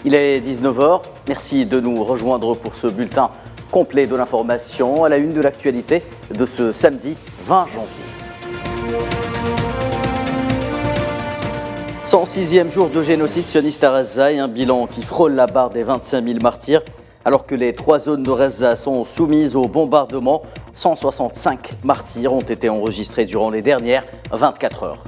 Il est 19h. Merci de nous rejoindre pour ce bulletin complet de l'information à la une de l'actualité de ce samedi 20 janvier. 106e jour de génocide sioniste à Reza et un bilan qui frôle la barre des 25 000 martyrs. Alors que les 3 zones de Reza sont soumises au bombardement, 165 martyrs ont été enregistrés durant les dernières 24 heures.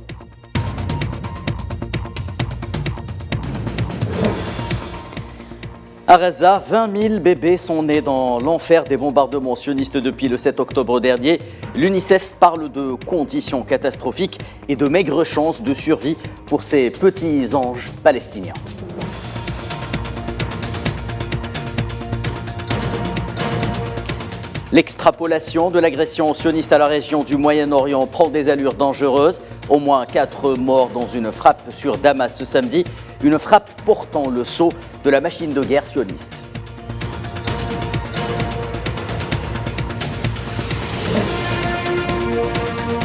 À Reza, 20 000 bébés sont nés dans l'enfer des bombardements sionistes depuis le 7 octobre dernier. L'UNICEF parle de conditions catastrophiques et de maigres chances de survie pour ces petits anges palestiniens. L'extrapolation de l'agression sioniste à la région du Moyen-Orient prend des allures dangereuses. Au moins 4 morts dans une frappe sur Damas ce samedi. Une frappe portant le sceau de la machine de guerre sioniste.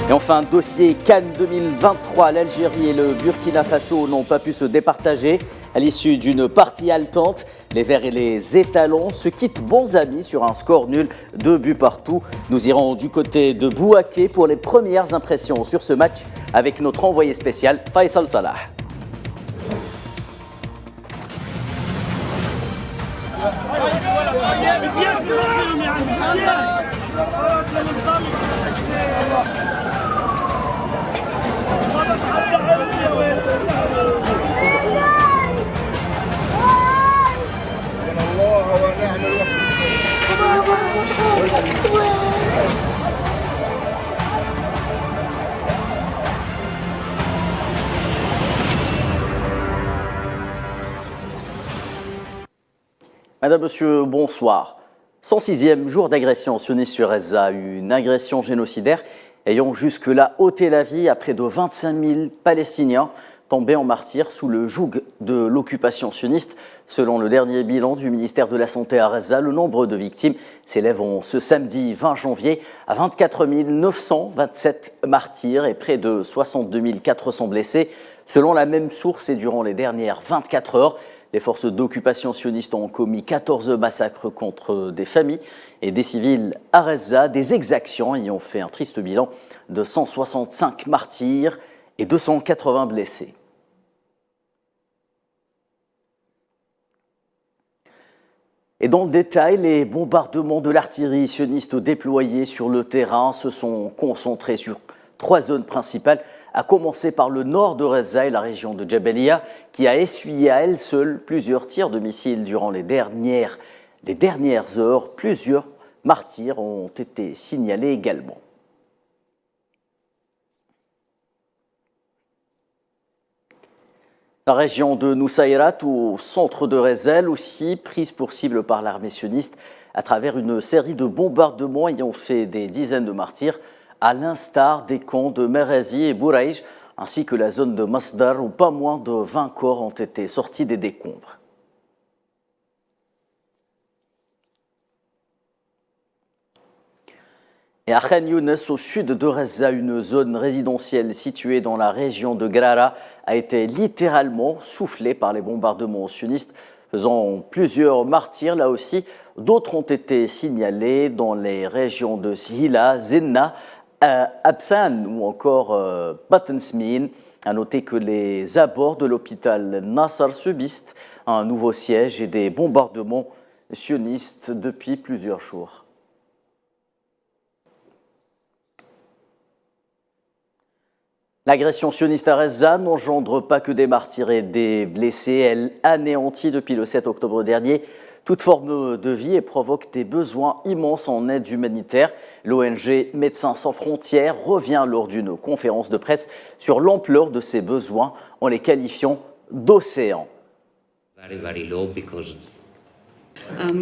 Et enfin, dossier Cannes 2023. L'Algérie et le Burkina Faso n'ont pas pu se départager. À l'issue d'une partie haletante, les Verts et les Étalons se quittent bons amis sur un score nul, 2 buts partout. Nous irons du côté de Bouaké pour les premières impressions sur ce match avec notre envoyé spécial Faisal Salah. Madame, Monsieur, bonsoir. 106e jour d'agression sioniste sur Reza, une agression génocidaire ayant jusque-là ôté la vie à près de 25 000 Palestiniens tombés en martyrs sous le joug de l'occupation sioniste. Selon le dernier bilan du ministère de la Santé à Reza, le nombre de victimes s'élève ce samedi 20 janvier à 24 927 martyrs et près de 62 400 blessés. Selon la même source et durant les dernières 24 heures, les forces d'occupation sionistes ont commis 14 massacres contre des familles et des civils à Reza, des exactions ayant fait un triste bilan de 165 martyrs et 280 blessés. Et dans le détail, les bombardements de l'artillerie sioniste déployés sur le terrain se sont concentrés sur 3 zones principales, à commencer par le nord de Reza et la région de Jabalia, qui a essuyé à elle seule plusieurs tirs de missiles durant les dernières heures. Plusieurs martyrs ont été signalés également. La région de Nusayrat, au centre de Reza, aussi prise pour cible par l'armée sioniste à travers une série de bombardements ayant fait des dizaines de martyrs, à l'instar des camps de Merazi et Bouraïj, ainsi que la zone de Masdar, où pas moins de 20 corps ont été sortis des décombres. Et à Khan Younes, au sud de Reza, une zone résidentielle située dans la région de Grara a été littéralement soufflée par les bombardements sionistes, faisant plusieurs martyrs. Là aussi, d'autres ont été signalés dans les régions de Sihila, Zenna, Absan ou encore Batensmin. À noter que les abords de l'hôpital Nassar subissent un nouveau siège et des bombardements sionistes depuis plusieurs jours. L'agression sioniste à Reza n'engendre pas que des martyrs et des blessés. Elle anéantit depuis le 7 octobre dernier toute forme de vie et provoque des besoins immenses en aide humanitaire. L'ONG Médecins sans frontières revient lors d'une conférence de presse sur l'ampleur de ces besoins en les qualifiant d'océans. Very low because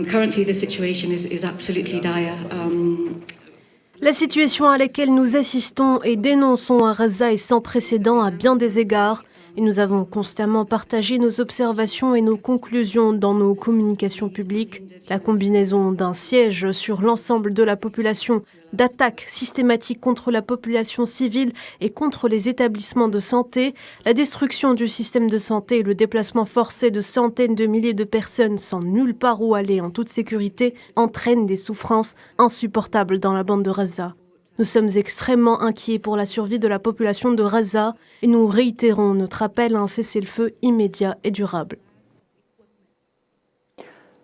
currently the situation is absolutely dire. La situation à laquelle nous assistons et dénonçons à Reza est sans précédent à bien des égards. Et nous avons constamment partagé nos observations et nos conclusions dans nos communications publiques. La combinaison d'un siège sur l'ensemble de la population d'attaques systématiques contre la population civile et contre les établissements de santé, la destruction du système de santé et le déplacement forcé de centaines de milliers de personnes sans nulle part où aller en toute sécurité entraînent des souffrances insupportables dans la bande de Gaza. Nous sommes extrêmement inquiets pour la survie de la population de Gaza et nous réitérons notre appel à un cessez-le-feu immédiat et durable.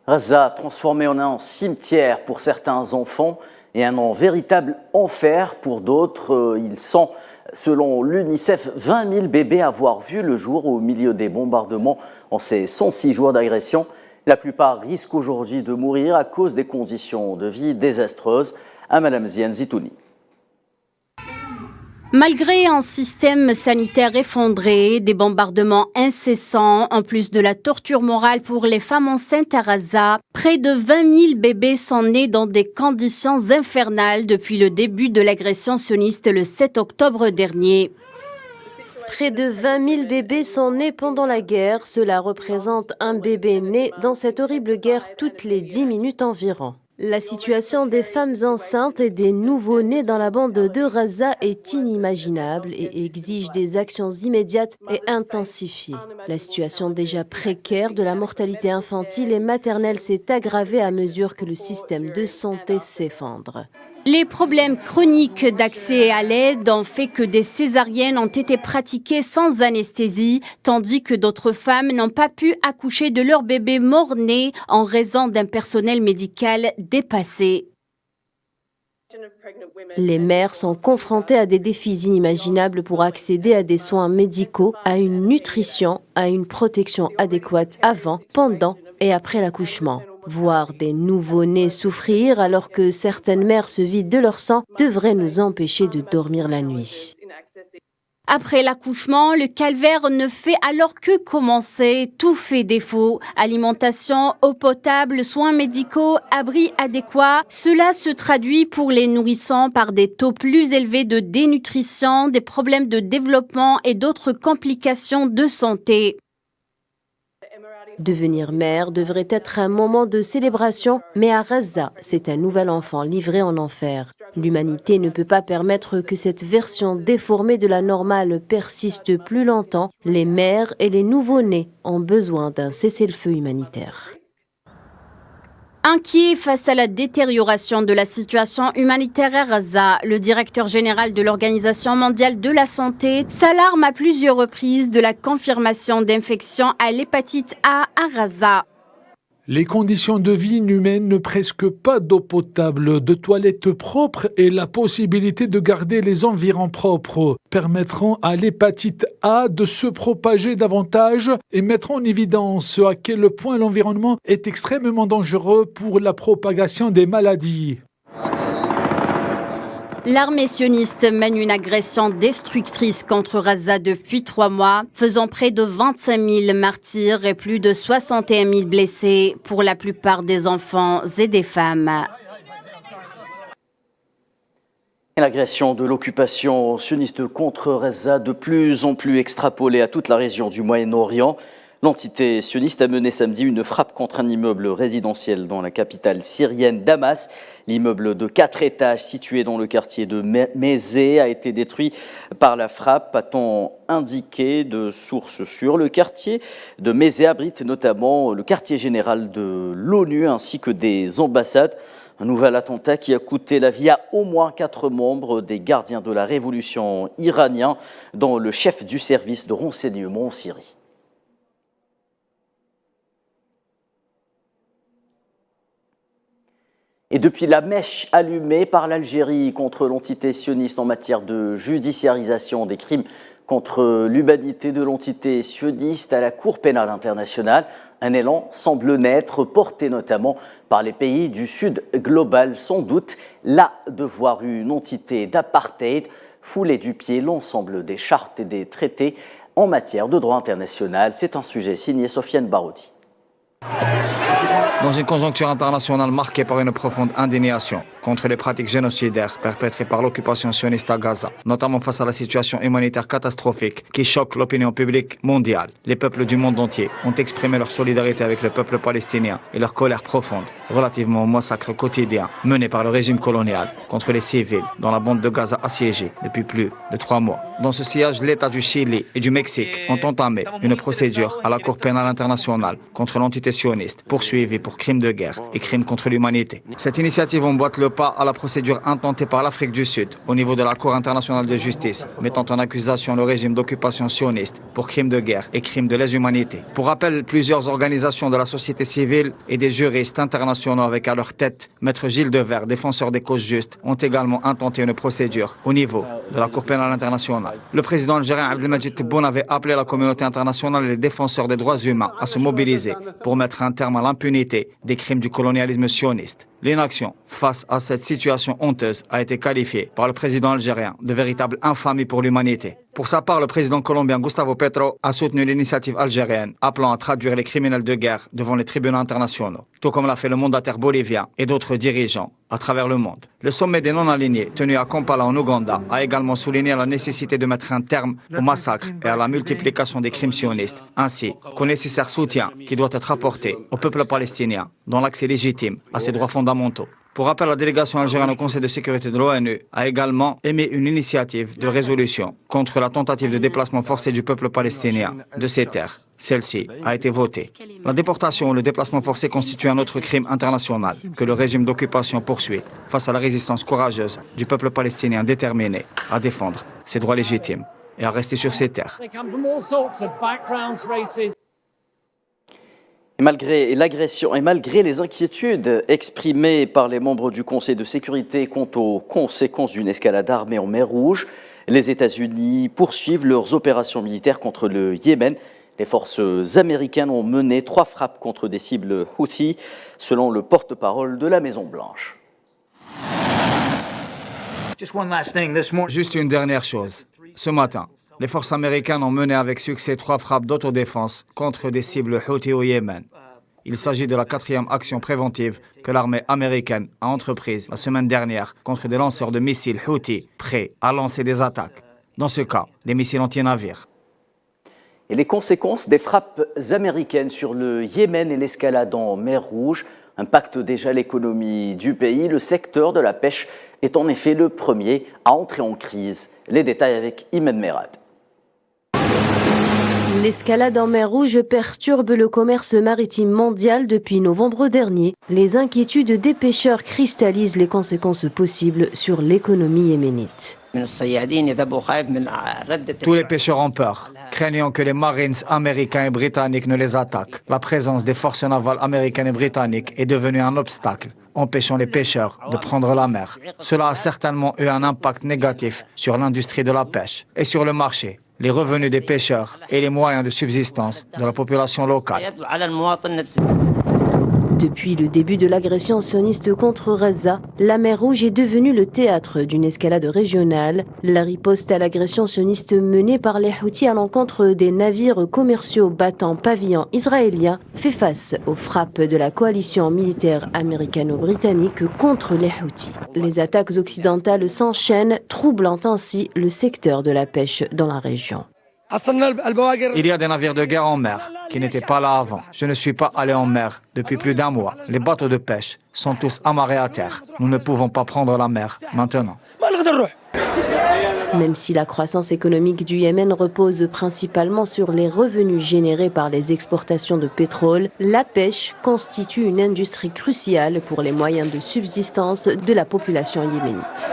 Gaza transformé en un cimetière pour certains enfants et un véritable enfer pour d'autres. Ils sont, selon l'UNICEF, 20 000 bébés avoir vu le jour au milieu des bombardements en ces 106 jours d'agression. La plupart risquent aujourd'hui de mourir à cause des conditions de vie désastreuses. À Madame Ziane Zitouni. Malgré un système sanitaire effondré, des bombardements incessants, en plus de la torture morale pour les femmes enceintes à Gaza, près de 20 000 bébés sont nés dans des conditions infernales depuis le début de l'agression sioniste le 7 octobre dernier. Près de 20 000 bébés sont nés pendant la guerre. Cela représente un bébé né dans cette horrible guerre toutes les 10 minutes environ. La situation des femmes enceintes et des nouveau-nés dans la bande de Gaza est inimaginable et exige des actions immédiates et intensifiées. La situation déjà précaire de la mortalité infantile et maternelle s'est aggravée à mesure que le système de santé s'effondre. Les problèmes chroniques d'accès à l'aide ont fait que des césariennes ont été pratiquées sans anesthésie, tandis que d'autres femmes n'ont pas pu accoucher de leur bébé mort-né en raison d'un personnel médical dépassé. Les mères sont confrontées à des défis inimaginables pour accéder à des soins médicaux, à une nutrition, à une protection adéquate avant, pendant et après l'accouchement. Voir des nouveau-nés souffrir alors que certaines mères se vident de leur sang devrait nous empêcher de dormir la nuit. Après l'accouchement, le calvaire ne fait alors que commencer. Tout fait défaut. Alimentation, eau potable, soins médicaux, abris adéquats. Cela se traduit pour les nourrissons par des taux plus élevés de dénutrition, des problèmes de développement et d'autres complications de santé. Devenir mère devrait être un moment de célébration, mais à Gaza, c'est un nouvel enfant livré en enfer. L'humanité ne peut pas permettre que cette version déformée de la normale persiste plus longtemps. Les mères et les nouveau-nés ont besoin d'un cessez-le-feu humanitaire. Inquiet face à la détérioration de la situation humanitaire à Gaza, le directeur général de l'Organisation mondiale de la santé s'alarme à plusieurs reprises de la confirmation d'infections à l'hépatite A à Gaza. Les conditions de vie inhumaines, presque pas d'eau potable, de toilettes propres et la possibilité de garder les environs propres permettront à l'hépatite A de se propager davantage et mettront en évidence à quel point l'environnement est extrêmement dangereux pour la propagation des maladies. L'armée sioniste mène une agression destructrice contre Gaza depuis 3 mois, faisant près de 25 000 martyrs et plus de 61 000 blessés, pour la plupart des enfants et des femmes. L'agression de l'occupation sioniste contre Gaza de plus en plus extrapolée à toute la région du Moyen-Orient. L'entité sioniste a mené samedi une frappe contre un immeuble résidentiel dans la capitale syrienne Damas. L'immeuble de 4 étages situé dans le quartier de Mézé a été détruit par la frappe, a-t-on indiqué de sources sûres. Le quartier de Mézé abrite notamment le quartier général de l'ONU ainsi que des ambassades. Un nouvel attentat qui a coûté la vie à au moins 4 membres des gardiens de la révolution iranien, dont le chef du service de renseignement en Syrie. Et depuis la mèche allumée par l'Algérie contre l'entité sioniste en matière de judiciarisation des crimes contre l'humanité de l'entité sioniste à la Cour pénale internationale, un élan semble naître, porté notamment par les pays du Sud global, sans doute là de voir une entité d'apartheid fouler du pied l'ensemble des chartes et des traités en matière de droit international. C'est un sujet signé Sofiane Barodi. Dans une conjoncture internationale marquée par une profonde indignation contre les pratiques génocidaires perpétrées par l'occupation sioniste à Gaza, notamment face à la situation humanitaire catastrophique qui choque l'opinion publique mondiale, les peuples du monde entier ont exprimé leur solidarité avec le peuple palestinien et leur colère profonde relativement au massacre quotidien mené par le régime colonial contre les civils dans la bande de Gaza assiégée depuis plus de 3 mois. Dans ce sillage, l'État du Chili et du Mexique ont entamé une procédure à la Cour pénale internationale contre l'entité sioniste, poursuivie pour crimes de guerre et crimes contre l'humanité. Cette initiative emboîte le pas à la procédure intentée par l'Afrique du Sud au niveau de la Cour internationale de justice, mettant en accusation le régime d'occupation sioniste pour crimes de guerre et crimes de lèse-humanité. Pour rappel, plusieurs organisations de la société civile et des juristes internationaux avec à leur tête Maître Gilles Devers, défenseur des causes justes, ont également intenté une procédure au niveau de la Cour pénale internationale. Le président algérien Abdelmadjid Tebboune avait appelé la communauté internationale et les défenseurs des droits humains à se mobiliser pour mettre un terme à l'impunité des crimes du colonialisme sioniste. L'inaction face à cette situation honteuse a été qualifiée par le président algérien de véritable infamie pour l'humanité. Pour sa part, le président colombien Gustavo Petro a soutenu l'initiative algérienne appelant à traduire les criminels de guerre devant les tribunaux internationaux, tout comme l'a fait le mandataire bolivien et d'autres dirigeants à travers le monde. Le sommet des non-alignés tenu à Kampala en Ouganda a également souligné la nécessité de mettre un terme au massacre et à la multiplication des crimes sionistes, ainsi qu'au nécessaire soutien qui doit être apporté au peuple palestinien dans l'accès légitime à ses droits fondamentaux. Pour rappel, la délégation algérienne au Conseil de sécurité de l'ONU a également émis une initiative de résolution contre la tentative de déplacement forcé du peuple palestinien de ses terres. Celle-ci a été votée. La déportation ou le déplacement forcé constitue un autre crime international que le régime d'occupation poursuit face à la résistance courageuse du peuple palestinien déterminé à défendre ses droits légitimes et à rester sur ses terres. Et malgré l'agression et malgré les inquiétudes exprimées par les membres du Conseil de sécurité quant aux conséquences d'une escalade armée en mer Rouge, les États-Unis poursuivent leurs opérations militaires contre le Yémen. Les forces américaines ont mené 3 frappes contre des cibles Houthis, selon le porte-parole de la Maison-Blanche. Juste une dernière chose. Ce matin, les forces américaines ont mené avec succès 3 frappes d'autodéfense contre des cibles Houthis au Yémen. Il s'agit de la 4e action préventive que l'armée américaine a entreprise la semaine dernière contre des lanceurs de missiles Houthis prêts à lancer des attaques. Dans ce cas, des missiles anti-navires. Et les conséquences des frappes américaines sur le Yémen et l'escalade en mer Rouge impactent déjà l'économie du pays. Le secteur de la pêche est en effet le premier à entrer en crise. Les détails avec Imen Merad. L'escalade en mer Rouge perturbe le commerce maritime mondial depuis novembre dernier. Les inquiétudes des pêcheurs cristallisent les conséquences possibles sur l'économie yéménite. Tous les pêcheurs ont peur, craignant que les Marines américains et britanniques ne les attaquent. La présence des forces navales américaines et britanniques est devenue un obstacle, empêchant les pêcheurs de prendre la mer. Cela a certainement eu un impact négatif sur l'industrie de la pêche et sur le marché, les revenus des pêcheurs et les moyens de subsistance de la population locale. Depuis le début de l'agression sioniste contre Gaza, la mer Rouge est devenue le théâtre d'une escalade régionale. La riposte à l'agression sioniste menée par les Houthis à l'encontre des navires commerciaux battant pavillon israélien fait face aux frappes de la coalition militaire américano-britannique contre les Houthis. Les attaques occidentales s'enchaînent, troublant ainsi le secteur de la pêche dans la région. Il y a des navires de guerre en mer qui n'étaient pas là avant. Je ne suis pas allé en mer depuis plus d'1 mois. Les bateaux de pêche sont tous amarrés à terre. Nous ne pouvons pas prendre la mer maintenant. Même si la croissance économique du Yémen repose principalement sur les revenus générés par les exportations de pétrole, la pêche constitue une industrie cruciale pour les moyens de subsistance de la population yéménite.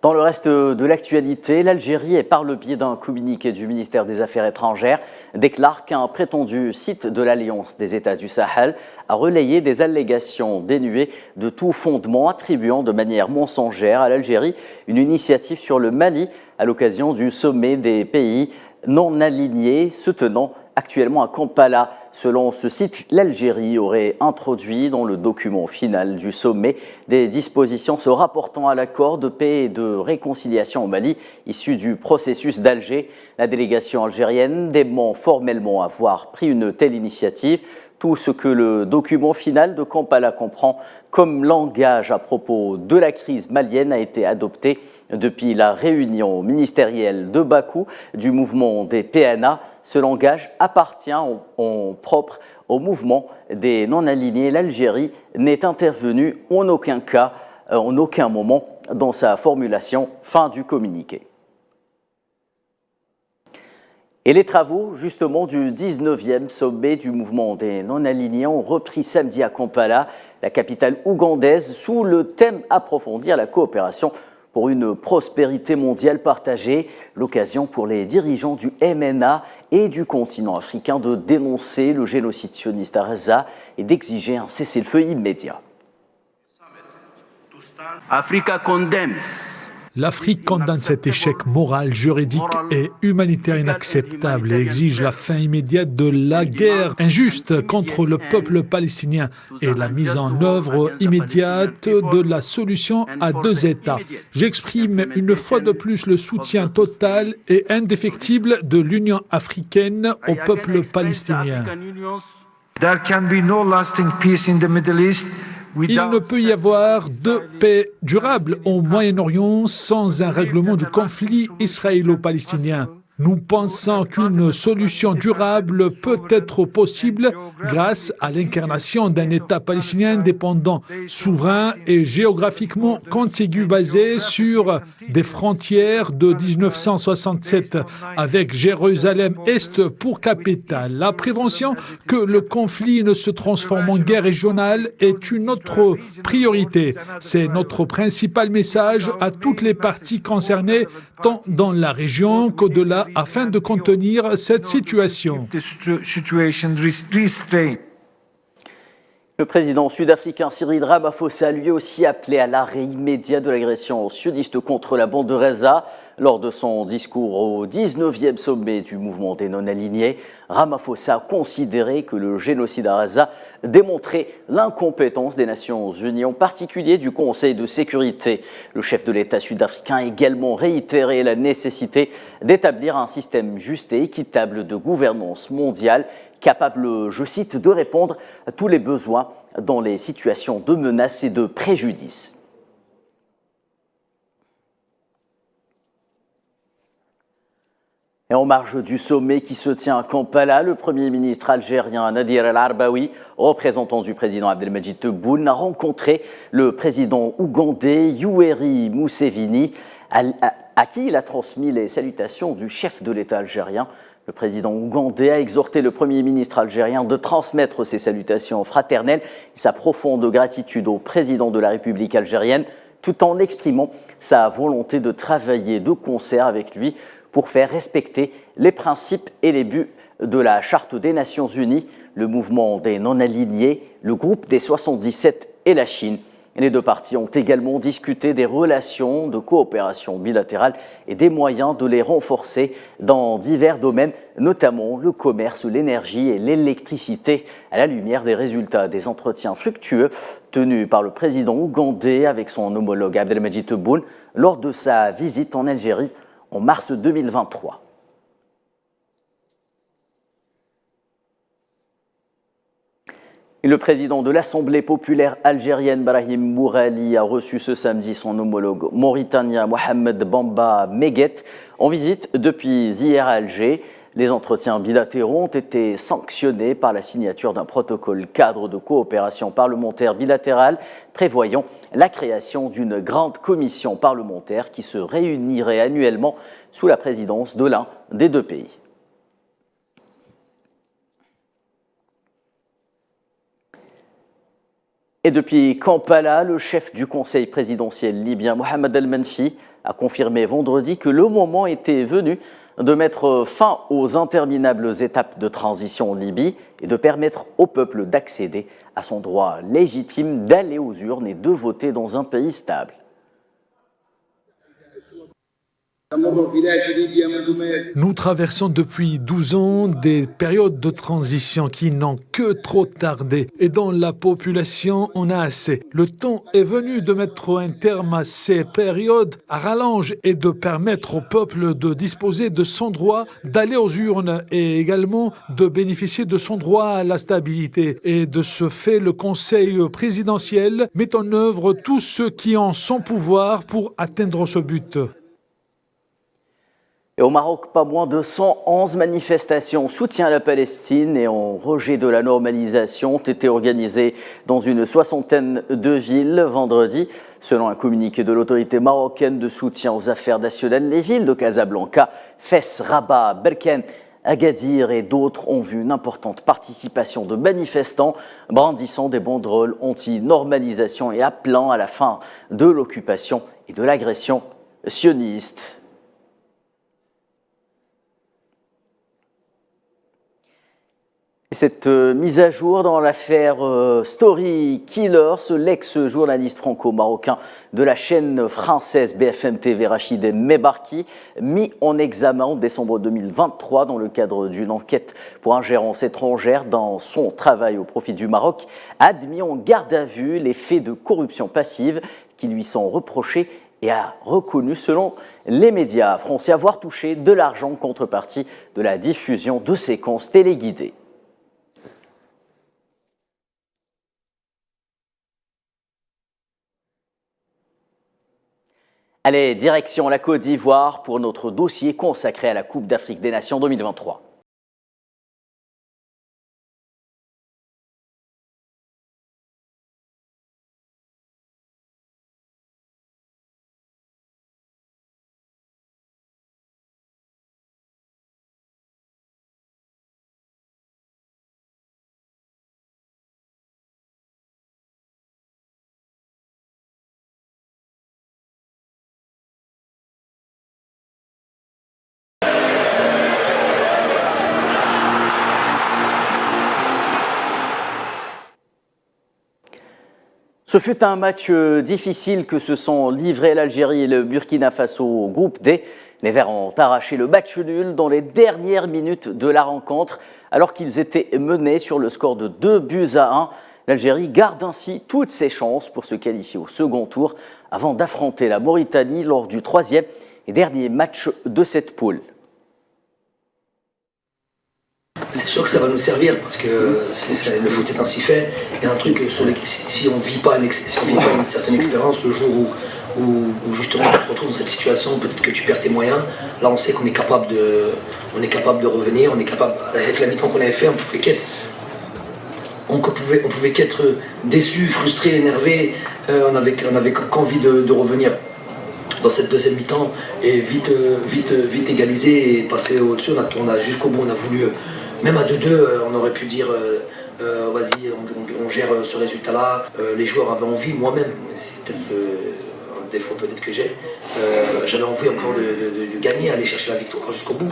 Dans Dans le reste de l'actualité, l'Algérie, et par le biais d'un communiqué du ministère des Affaires étrangères, déclare qu'un prétendu site de l'Alliance des États du Sahel a relayé des allégations dénuées de tout fondement attribuant de manière mensongère à l'Algérie une initiative sur le Mali à l'occasion du sommet des pays non alignés se tenant actuellement à Kampala. Selon ce site, l'Algérie aurait introduit dans le document final du sommet des dispositions se rapportant à l'accord de paix et de réconciliation au Mali issu du processus d'Alger. La délégation algérienne dément formellement avoir pris une telle initiative. Tout ce que le document final de Kampala comprend comme langage à propos de la crise malienne a été adopté depuis la réunion ministérielle de Bakou du mouvement des PNA. Ce langage appartient en propre au mouvement des non-alignés. L'Algérie n'est intervenue en aucun cas, en aucun moment dans sa formulation. Fin du communiqué. Et les travaux, justement, du 19e sommet du mouvement des non-alignés ont repris samedi à Kampala, la capitale ougandaise, sous le thème « Approfondir la coopération pour une prospérité mondiale partagée ». L'occasion pour les dirigeants du MNA et du continent africain de dénoncer le génocide sioniste à Gaza et d'exiger un cessez-le-feu immédiat. Africa condemns. L'Afrique condamne cet échec moral, juridique et humanitaire inacceptable et exige la fin immédiate de la guerre injuste contre le peuple palestinien et la mise en œuvre immédiate de la solution à deux États. J'exprime une fois de plus le soutien total et indéfectible de l'Union africaine au peuple palestinien. There can be no lasting peace in the Middle East. Il ne peut y avoir de paix durable au Moyen-Orient sans un règlement du conflit israélo-palestinien. Nous pensons qu'une solution durable peut être possible grâce à l'incarnation d'un État palestinien indépendant, souverain et géographiquement contigu basé sur des frontières de 1967 avec Jérusalem-Est pour capitale. La prévention que le conflit ne se transforme en guerre régionale est une autre priorité. C'est notre principal message à toutes les parties concernées, tant dans la région qu'au-delà, afin de contenir cette situation. Le président sud-africain Cyril Ramaphosa a lui aussi appelé à l'arrêt immédiat de l'agression sudiste contre la bande de Gaza. Lors de son discours au 19e sommet du mouvement des non-alignés, Ramaphosa a considéré que le génocide à Gaza démontrait l'incompétence des Nations Unies, en particulier du Conseil de sécurité. Le chef de l'État sud-africain a également réitéré la nécessité d'établir un système juste et équitable de gouvernance mondiale capable, je cite, de répondre à tous les besoins dans les situations de menace et de préjudice. Et en marge du sommet qui se tient à Kampala, le Premier ministre algérien Nadir El-Arbaoui, représentant du président Abdelmadjid Tebboune, a rencontré le président ougandais Yoweri Museveni, à qui il a transmis les salutations du chef de l'État algérien. Le président ougandais a exhorté le Premier ministre algérien de transmettre ses salutations fraternelles et sa profonde gratitude au président de la République algérienne, tout en exprimant sa volonté de travailler de concert avec lui pour faire respecter les principes et les buts de la Charte des Nations Unies, le mouvement des non-alignés, le groupe des 77 et la Chine. Les deux parties ont également discuté des relations de coopération bilatérale et des moyens de les renforcer dans divers domaines, notamment le commerce, l'énergie et l'électricité, à la lumière des résultats des entretiens fructueux tenus par le président ougandais avec son homologue Abdelmadjid Tebboune lors de sa visite en Algérie en mars 2023. Et le président de l'Assemblée populaire algérienne, Brahim Mourali, a reçu ce samedi son homologue mauritanien Mohamed Bamba Meguet en visite depuis hier à Alger. Les entretiens bilatéraux ont été sanctionnés par la signature d'un protocole cadre de coopération parlementaire bilatérale prévoyant la création d'une grande commission parlementaire qui se réunirait annuellement sous la présidence de l'un des deux pays. Et depuis Kampala, le chef du conseil présidentiel libyen, Mohamed El-Menfi, a confirmé vendredi que le moment était venu de mettre fin aux interminables étapes de transition en Libye et de permettre au peuple d'accéder à son droit légitime d'aller aux urnes et de voter dans un pays stable. Nous traversons depuis 12 ans des périodes de transition qui n'ont que trop tardé et dont la population en a assez. Le temps est venu de mettre un terme à ces périodes à rallonge et de permettre au peuple de disposer de son droit d'aller aux urnes et également de bénéficier de son droit à la stabilité. Et de ce fait, le Conseil présidentiel met en œuvre tout ce qui en son pouvoir pour atteindre ce but. Et au Maroc, pas moins de 111 manifestations en soutien à la Palestine et en rejet de la normalisation ont été organisées dans une soixantaine de villes vendredi. Selon un communiqué de l'autorité marocaine de soutien aux affaires nationales, les villes de Casablanca, Fès, Rabat, Berkane, Agadir et d'autres ont vu une importante participation de manifestants brandissant des banderoles anti-normalisation et appelant à la fin de l'occupation et de l'agression sioniste. Cette mise à jour dans l'affaire Story Killers, l'ex-journaliste franco-marocain de la chaîne française BFM TV Rachid Mebarki, mis en examen en décembre 2023 dans le cadre d'une enquête pour ingérence étrangère dans son travail au profit du Maroc, a admis en garde à vue les faits de corruption passive qui lui sont reprochés et a reconnu, selon les médias français, avoir touché de l'argent en contrepartie de la diffusion de séquences téléguidées. Allez, direction la Côte d'Ivoire pour notre dossier consacré à la Coupe d'Afrique des Nations 2023. Ce fut un match difficile que se sont livrés l'Algérie et le Burkina Faso au groupe D. Les Verts ont arraché le match nul dans les dernières minutes de la rencontre alors qu'ils étaient menés sur le score de 2-1. L'Algérie garde ainsi toutes ses chances pour se qualifier au second tour avant d'affronter la Mauritanie lors du troisième et dernier match de cette poule. C'est sûr que ça va nous servir parce que le foot est ainsi fait. Il y a un truc sur lequel, si on ne vit pas une certaine expérience, le jour où justement tu te retrouves dans cette situation, peut-être que tu perds tes moyens, là on sait qu'on est capable de revenir, on est capable, avec la mi-temps qu'on avait fait, on pouvait qu'être déçu, frustré, énervé, on avait qu'envie de revenir dans cette deuxième mi-temps et vite égaliser et passer au-dessus. On a jusqu'au bout, on a voulu. Même à 2-2, on aurait pu dire vas-y, on gère ce résultat-là. Les joueurs avaient envie, moi-même, c'est peut-être un défaut peut-être que j'ai. J'avais envie encore de gagner, aller chercher la victoire jusqu'au bout.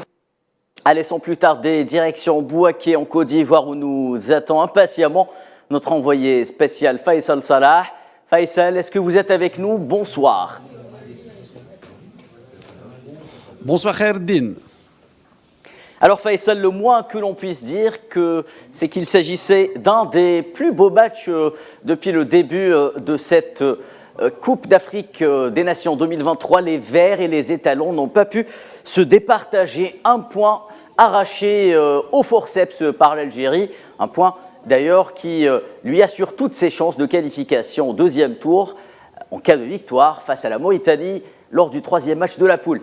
Allez, sans plus tarder, direction Bouaké en Côte d'Ivoire où nous attend impatiemment notre envoyé spécial Faisal Salah. Faisal, est-ce que vous êtes avec nous? Bonsoir. Bonsoir Khaireddine. Alors Faisal, le moins que l'on puisse dire, c'est qu'il s'agissait d'un des plus beaux matchs depuis le début de cette Coupe d'Afrique des Nations 2023. Les Verts et les Étalons n'ont pas pu se départager. Un point arraché au forceps par l'Algérie. Un point d'ailleurs qui lui assure toutes ses chances de qualification au deuxième tour en cas de victoire face à la Mauritanie lors du troisième match de la poule.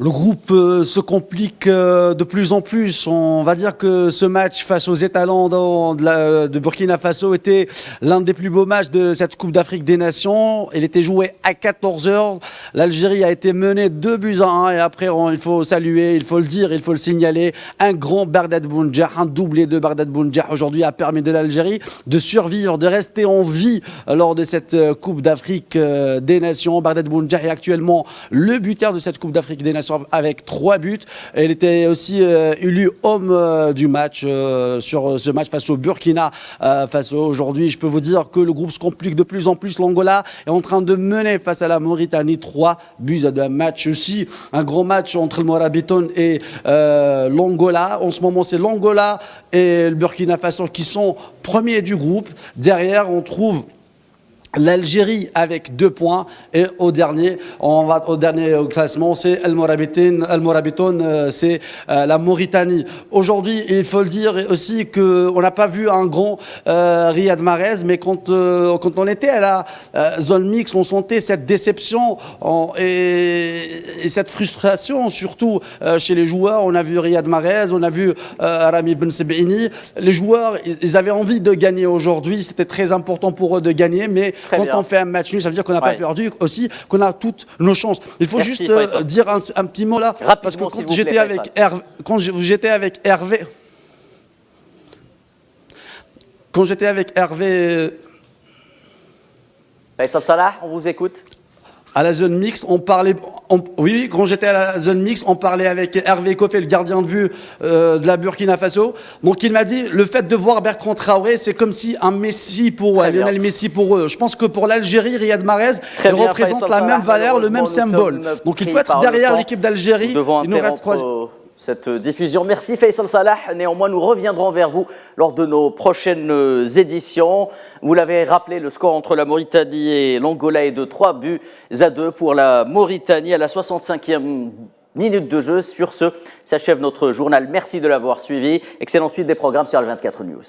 Le groupe se complique de plus en plus. On va dire que ce match face aux étalons de Burkina Faso était l'un des plus beaux matchs de cette Coupe d'Afrique des Nations. Il était joué à 14h. L'Algérie a été menée 2-1 et après il faut saluer, il faut le dire, il faut le signaler. Un grand Bardad Bounjah, un doublé de Bardad Bounjah aujourd'hui a permis de l'Algérie de survivre, de rester en vie lors de cette Coupe d'Afrique des Nations. Bardad Bounjah est actuellement le buteur de cette Coupe d'Afrique des Nations avec 3 buts. Il était aussi élu homme du match sur ce match face au Burkina Faso. Aujourd'hui, je peux vous dire que le groupe se complique de plus en plus. L'Angola est en train de mener face à la Mauritanie 3-2 d'un match aussi. Un gros match entre le Morabitoun et l'Angola. En ce moment, c'est l'Angola et le Burkina Faso qui sont premiers du groupe. Derrière, on trouve l'Algérie avec 2 points et au dernier classement, c'est El Morabitoun, c'est la Mauritanie. Aujourd'hui, il faut le dire aussi qu'on n'a pas vu un grand Riyad Mahrez, mais quand on était à la zone mixte, on sentait cette déception et cette frustration, surtout chez les joueurs. On a vu Riyad Mahrez, on a vu Rami Ben Sebaini. Les joueurs, ils avaient envie de gagner aujourd'hui. C'était très important pour eux de gagner, mais quand on fait un match nul, ça veut dire qu'on n'a pas perdu, aussi qu'on a toutes nos chances. Il faut juste dire un petit mot là, parce que quand j'étais avec Hervé, Faisal Salah, on vous écoute. À la zone mixte, quand j'étais à la zone mixte, on parlait avec Hervé Koffé, le gardien de but de la Burkina Faso. Donc il m'a dit, le fait de voir Bertrand Traoré, c'est comme si un Messi pour Lionel Messi pour eux. Je pense que pour l'Algérie, Riyad Mahrez représente la même valeur, le même symbole. Donc il faut être derrière l'équipe d'Algérie. Il nous reste 3 cette diffusion. Merci Faisal Salah. Néanmoins, nous reviendrons vers vous lors de nos prochaines éditions. Vous l'avez rappelé, le score entre la Mauritanie et l'Angola est de 3-2 pour la Mauritanie à la 65e minute de jeu. Sur ce, s'achève notre journal. Merci de l'avoir suivi. Excellente suite des programmes sur Al 24 News.